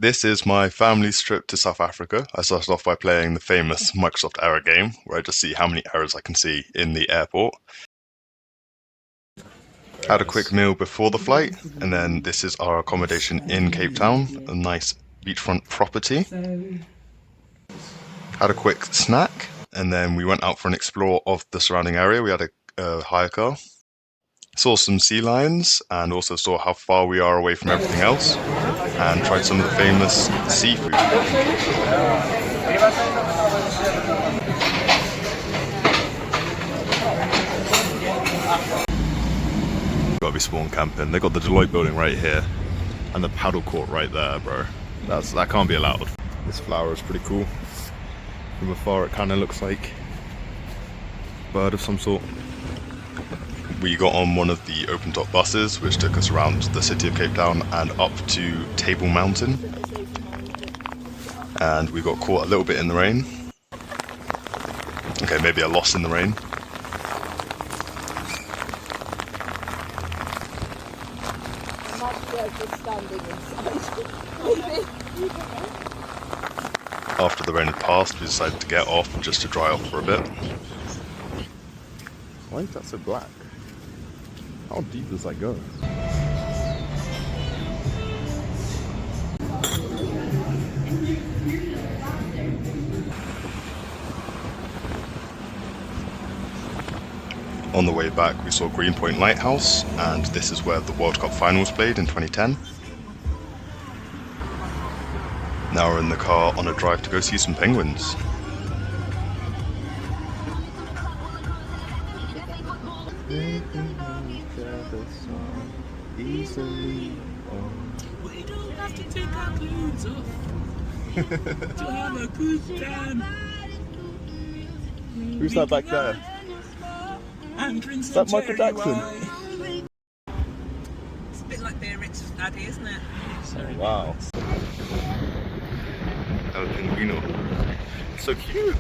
This is my family's trip to South Africa. I started off by playing the famous Microsoft Error game, where I just see how many errors I can see in the airport. Had a quick meal before the flight, and then this is our accommodation in Cape Town, a nice beachfront property. Had a quick snack, and then we went out for an explore of the surrounding area. We had a hire car. Saw some sea lions, and also saw how far we are away from everything else, and tried some of the famous seafood in Cape Town. Gotta be spawn camping. They got the Deloitte building right here, and the paddle court right there, bro. That can't be allowed. This flower is pretty cool. From afar, it kind of looks like a bird of some sort. We got on one of the open top buses, which took us around the city of Cape Town and up to Table Mountain. And we got caught a little bit in the rain. Okay, maybe a loss in the rain. After the rain had passed, we decided to get off just to dry off for a bit. Why is that so black? How deep does that go? On the way back, we saw Greenpoint Lighthouse, and this is where the World Cup final was played in 2010. Now we're in the car on a drive to go see some penguins. We don't have to take our clothes off to have a good time. Who's that back there? Is that Michael Jackson? It's a bit like Beer Rich Daddy, isn't it? Oh, wow. El Pinguino. So cute.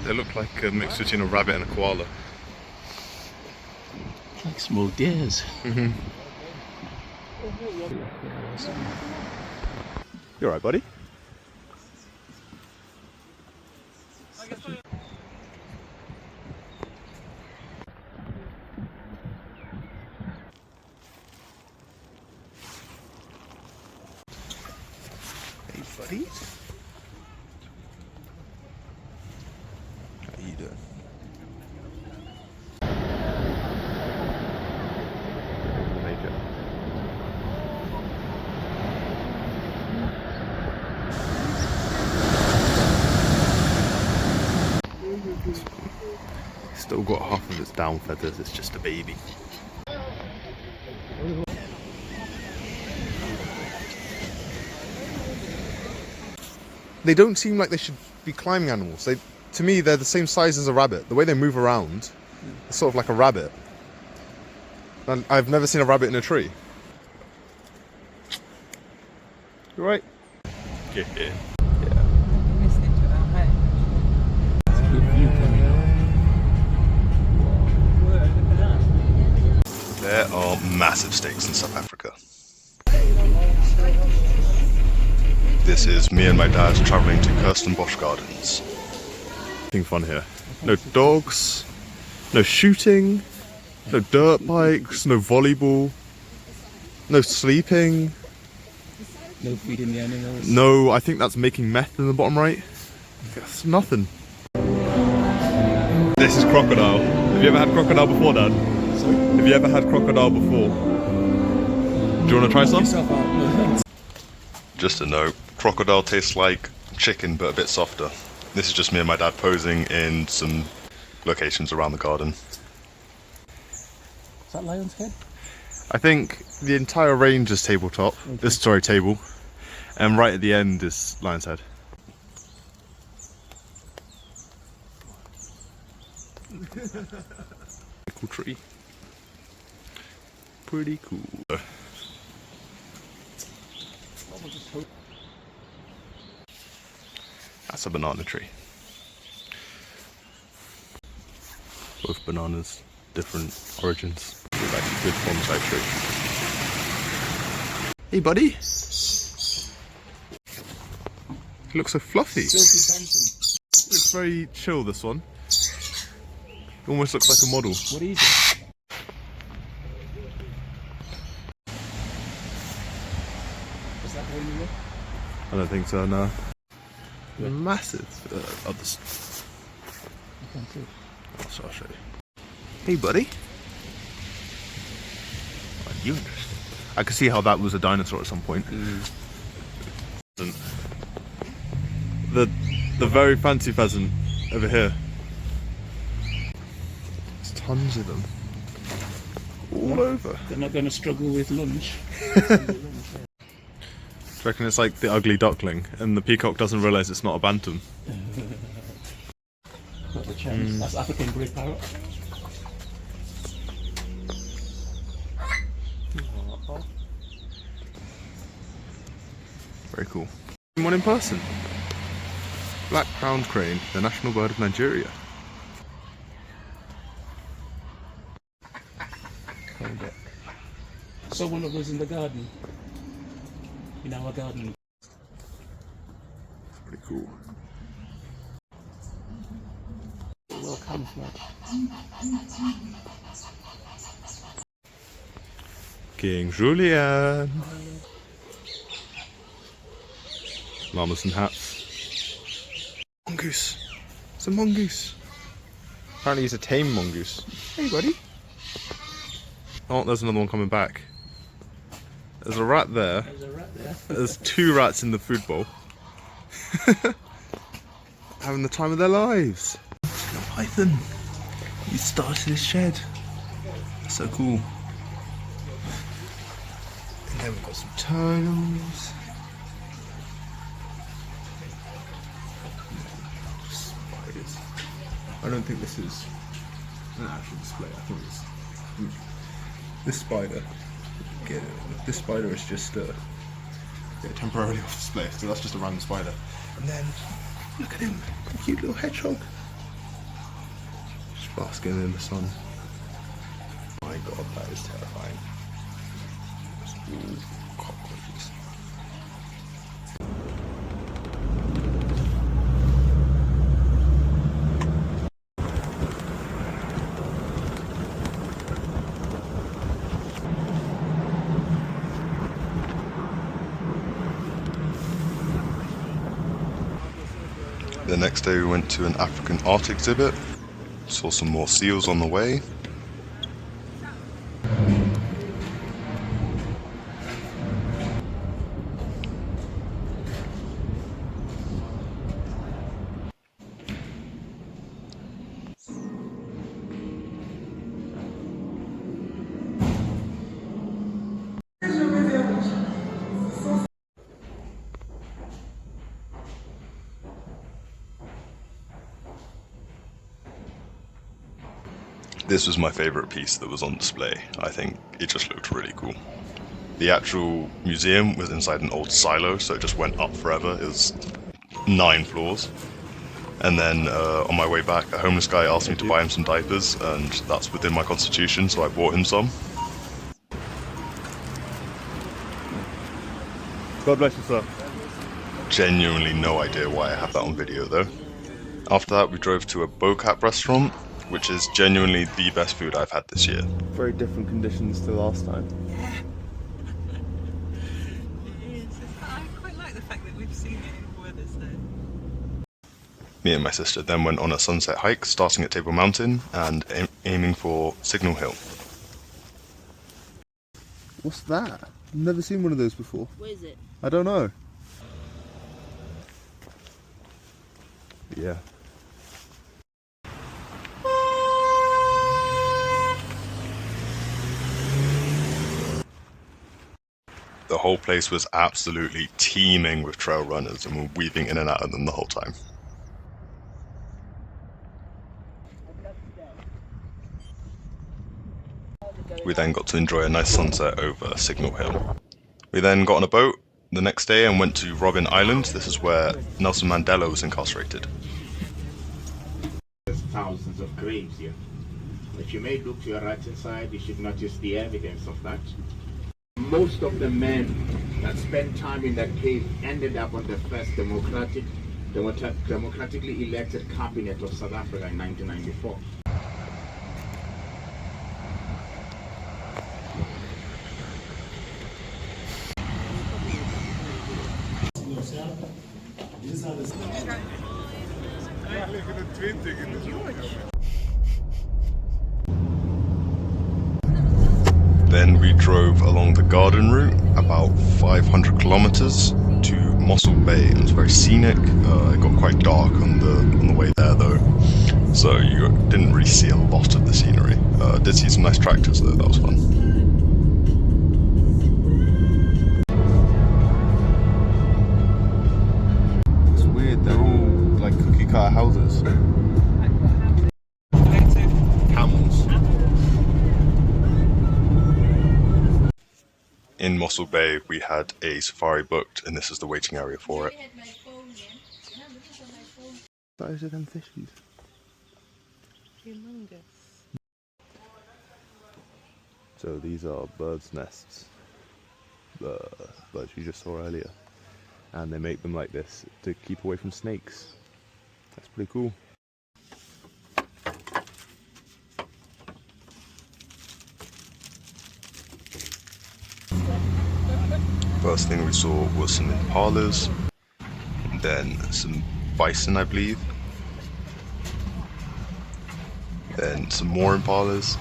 They look like a mix between a rabbit and a koala. Like small deers. You alright, buddy? Hey, buddy. How you doing? Major. Still got half of its down feathers, it's just a baby. They don't seem like they should be climbing animals. To me, they're the same size as a rabbit. The way they move around, it's sort of like a rabbit. And I've never seen a rabbit in a tree. You right? Yeah. There are massive stakes in South Africa. This is me and my dad travelling to Kirstenbosch Gardens. Nothing fun here. No dogs, no shooting, no dirt bikes, no volleyball, no sleeping. No feeding the animals. No, I think that's making meth in the bottom right. That's nothing. This is crocodile. Have you ever had crocodile before, Dad? Sorry? Have you ever had crocodile before? Do you want to try some? Just a note, crocodile tastes like chicken but a bit softer. This is just me and my dad posing in some locations around the garden. Is that lion's head? I think the entire range is tabletop. Okay. Sorry, table. And right at the end is lion's head. Cool tree. Pretty cool. That's a banana tree. Both bananas, different origins. It's actually a good bonsai tree. Hey, buddy. He looks so fluffy. Looks very chill, this one. Almost looks like a model. What is it? Is that one you were? I don't think so, no. Massive. Others. I can't see. I'll show you. Hey, buddy. Are you interested? I could see how that was a dinosaur at some point. The very fancy pheasant over here. There's tons of them. All over. They're not going to struggle with lunch. Do you reckon it's like the ugly duckling and the peacock doesn't realise it's not a bantam? Not a chance. That's African grey parrot. Very cool. One in person. Black crowned crane, the national bird of Nigeria. So one of us in the garden. In our garden. Pretty cool. Well camouflaged. King Julian. Llamas and hats. Mongoose. It's a mongoose. Apparently he's a tame mongoose. Hey, buddy. Oh, there's another one coming back. There's a rat there. There's a rat there. There's 2 rats in the food bowl. Having the time of their lives. A python. He started his shed. So cool. And then we've got some turtles. Spiders. I don't think this is an actual display. I think it's this spider. This spider is just temporarily off display, so that's just a random spider. And then look at him, a cute little hedgehog, just basking in the sun. Oh my god, that is terrifying. Ooh, cockroaches. The next day we went to an African art exhibit, saw some more seals on the way. This was my favourite piece that was on display. I think it just looked really cool. The actual museum was inside an old silo, so it just went up forever. It was 9 floors. And then on my way back, a homeless guy asked me to buy him some diapers, and that's within my constitution, so I bought him some. God bless you, sir. Genuinely no idea why I have that on video though. After that we drove to a Bocap restaurant, which is genuinely the best food I've had this year. Very different conditions to last time. I quite like the fact that we've seen it in weather, so. Me and my sister then went on a sunset hike, starting at Table Mountain and aiming for Signal Hill. What's that? I've never seen one of those before. What is it? I don't know. Yeah. The whole place was absolutely teeming with trail runners, and we're weaving in and out of them the whole time. We then got to enjoy a nice sunset over Signal Hill. We then got on a boat the next day and went to Robben Island. This is where Nelson Mandela was incarcerated. There's thousands of graves here. If you may look to your right hand side, you should notice the evidence of that. Most of the men that spent time in that cave ended up on the first democratically elected cabinet of South Africa in 1994. Then we drove along the garden route about 500 kilometers to Mossel Bay. It was very scenic. It got quite dark on the way there though, so you didn't really see a lot of the scenery. Did see some nice tractors though, that was fun. It's weird, they're all like cookie cutter houses. Camels. In Mossel Bay, we had a safari booked, and this is the waiting area for it. Those are them fishies. Humongous. So these are birds' nests, the birds you just saw earlier, and they make them like this to keep away from snakes. That's pretty cool. First thing we saw was some impalas, then some bison, I believe, then some more impalas,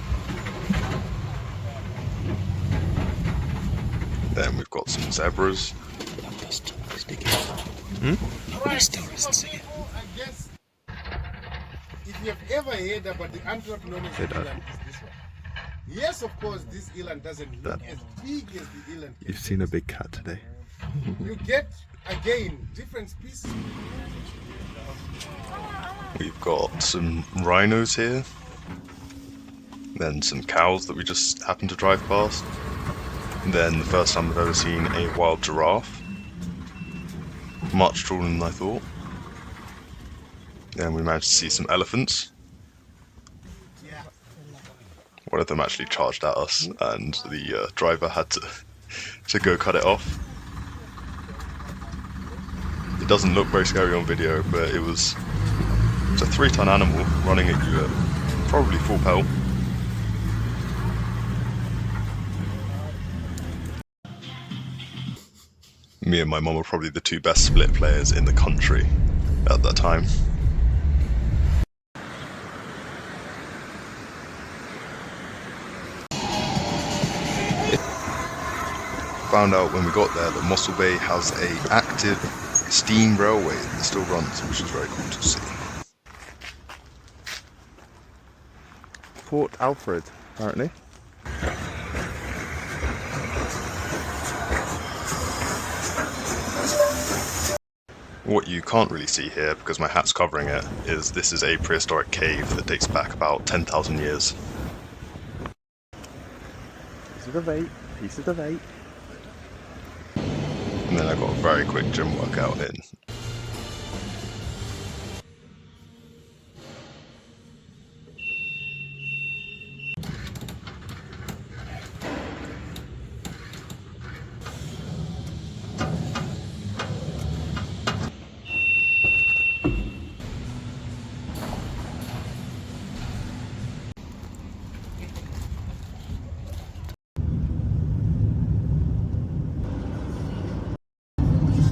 then we've got some zebras. If you have ever heard about the antelope known as the eland, it's this one. Yes, of course, this eland doesn't look as big as the eland. You've seen a big cat today. You get, again, different species. We've got some rhinos here, then some cows that we just happened to drive past, and then the first time I've ever seen a wild giraffe, much taller than I thought. Then we managed to see some elephants. One of them actually charged at us, and the driver had to go cut it off. It doesn't look very scary on video, but it's a 3-ton animal running at you at probably full pelt. Me and my mum were probably the two best split players in the country at that time. Found out when we got there that Mossel Bay has an active steam railway that still runs, which is very cool to see. Port Alfred, apparently. What you can't really see here, because my hat's covering it, is this is a prehistoric cave that dates back about 10,000 years. Piece of the vape, piece of the vape. And then I got a very quick gym workout in.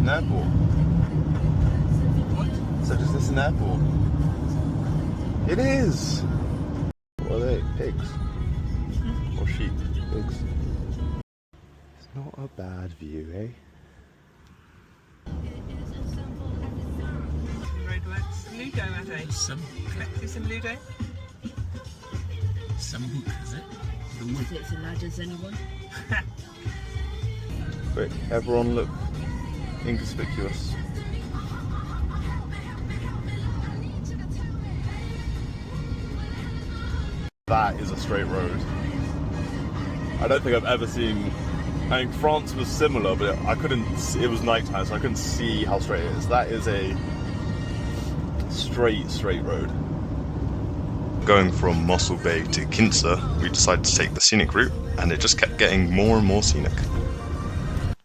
Airport. What? So is this an airport? It is! What are they? Pigs? Or sheep? Pigs. It's not a bad view, eh? Roadworks. Ludo, are they? Some Do some Ludo? book, is it? The wood. Is it as loud as anyone? Quick, everyone look inconspicuous. That is a straight road. I don't think I've ever seen. I think France was similar, but I couldn't. It was nighttime, so I couldn't see how straight it is. That is a straight road. Going from Mossel Bay to Kinser, we decided to take the scenic route, and it just kept getting more and more scenic.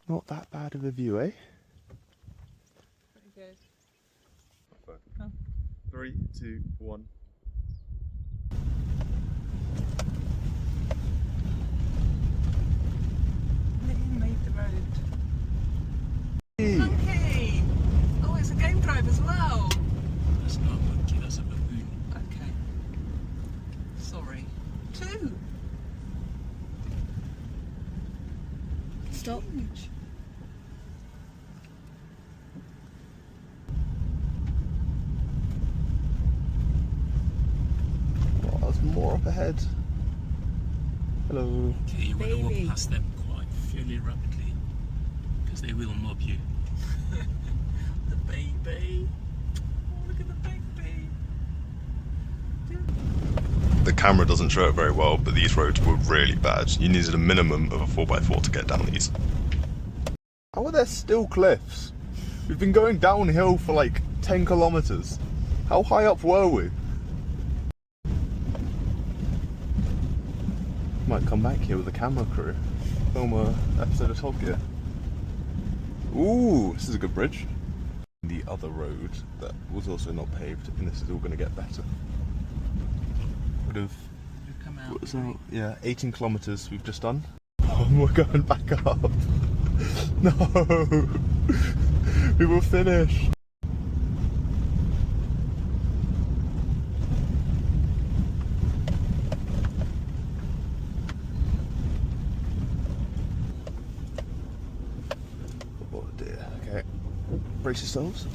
Not that bad of a view, eh? Pretty good. 3, 2, 1. He made the road. Monkey! Oh, it's a game drive as well. That's not a monkey, that's a baboon. Okay. Sorry. 2. Stop. Huge. Oh, there's more up ahead. Hello. Okay, you want to Baby. walk past them quite fairly rapidly because they will mob you. The baby. Oh, look at the baby. The camera doesn't show it very well, but these roads were really bad. You needed a minimum of a 4x4 to get down these. How are there still cliffs? We've been going downhill for like 10 kilometers. How high up were we? Might come back here with a camera crew. Film a episode of Top Gear. Ooh, this is a good bridge. The other road that was also not paved, and this is all going to get better. Would have, You come out. what was that? Yeah, 18 kilometers we've just done. Oh, we're going back up. No, we will finish. Oh dear. Okay, brace yourselves.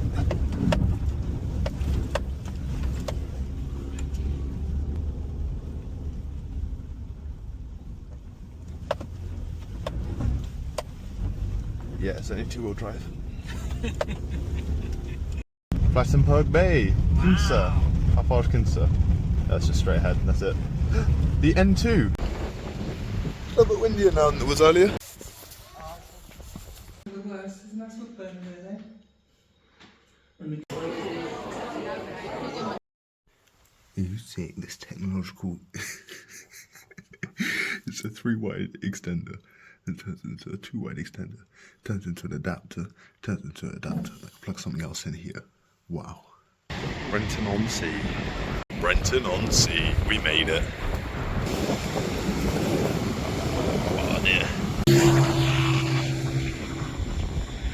Yeah, it's only 2-wheel drive. Flessenberg Bay, Kinsa. How far is Kinsa? That's just straight ahead, that's it. The N2. A little bit windier now than it was earlier. The worst is nice with Burnley, You see this technological. It's a 3-wide extender. It turns into a 2-wide extender. Turns into an adapter. Turns into an adapter. Like plug something else in here. Wow. Brenton-on-Sea. Brenton-on-Sea. We made it. Oh dear.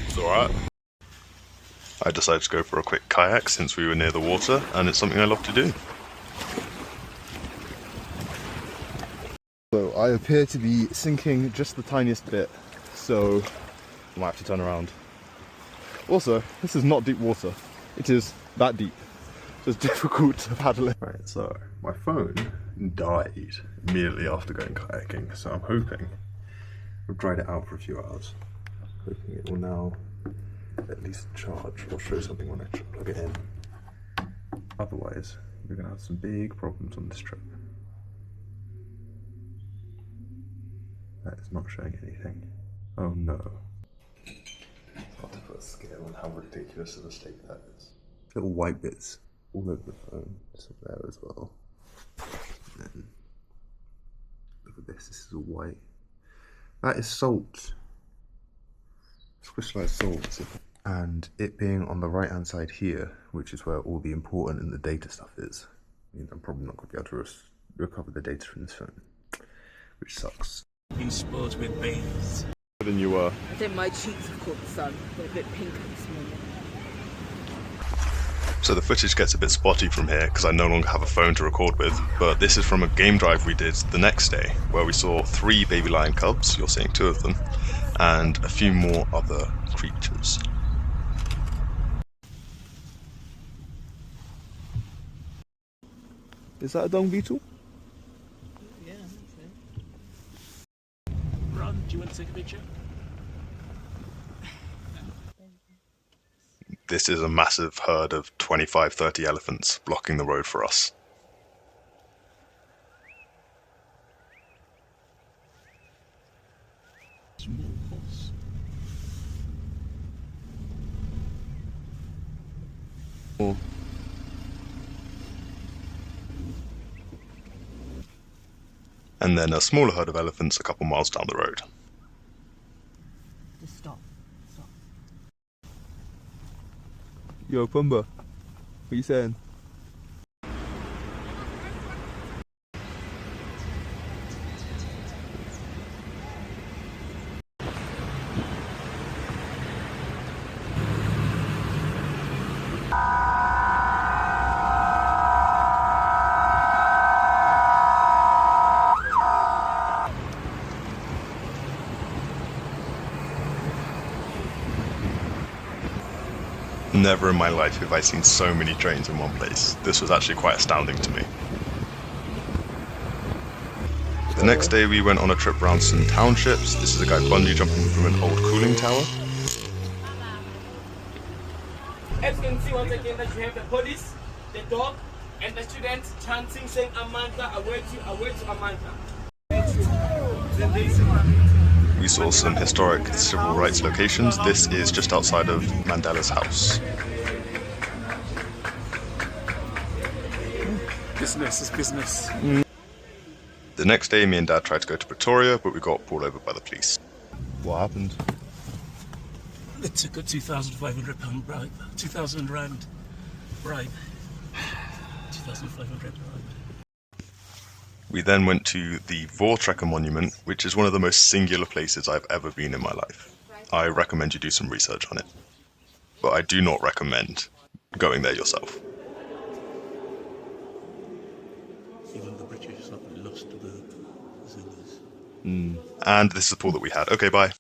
It's alright. I decided to go for a quick kayak since we were near the water, and it's something I love to do. So I appear to be sinking just the tiniest bit, so I might have to turn around. Also, this is not deep water. It is that deep. So it's difficult to paddle it. Right, so my phone died immediately after going kayaking, so I'm hoping I've dried it out for a few hours. Hoping it will now at least charge or show something when I plug it in. Otherwise, we're gonna have some big problems on this trip. That is not showing anything. Oh no. I'll have to put a scale on how ridiculous of a state that is. Little white bits all over the phone. It's up there as well. And then look at this, this is all white. That is salt. It's crystallized salt. And it being on the right hand side here, which is where all the important and the data stuff is, means I'm probably not going to be able to recover the data from this phone, which sucks. In sport with babes. Than you were. I think my cheeks have caught the sun. They're a bit pink this morning. So the footage gets a bit spotty from here because I no longer have a phone to record with, but this is from a game drive we did the next day where we saw 3 baby lion cubs, you're seeing 2 of them, and a few more other creatures. Is that a dung beetle? Yeah, I think so. Ron, do you want to take a picture? This is a massive herd of 25-30 elephants blocking the road for us. Small horse. Oh. And then a smaller herd of elephants a couple miles down the road. Just stop. Stop. Yo, Pumba, what are you saying? Never in my life have I seen so many trains in one place. This was actually quite astounding to me. The next day we went on a trip around some townships. This is a guy bungee jumping from an old cooling tower. As you can see once again that you have the police, the dog, and the students chanting saying Amanta, await you, Amanta. We saw some historic civil rights locations. This is just outside of Mandela's house. Business is business. The next day me and Dad tried to go to Pretoria, but we got pulled over by the police. What happened? They took a £2,500 bribe. 2,000 rand bribe. 2,500 bribe. We then went to the Voortrekker Monument, which is one of the most singular places I've ever been in my life. I recommend you do some research on it. But I do not recommend going there yourself. Even the British lost to the Zulus. And this is the pool that we had. Okay, bye.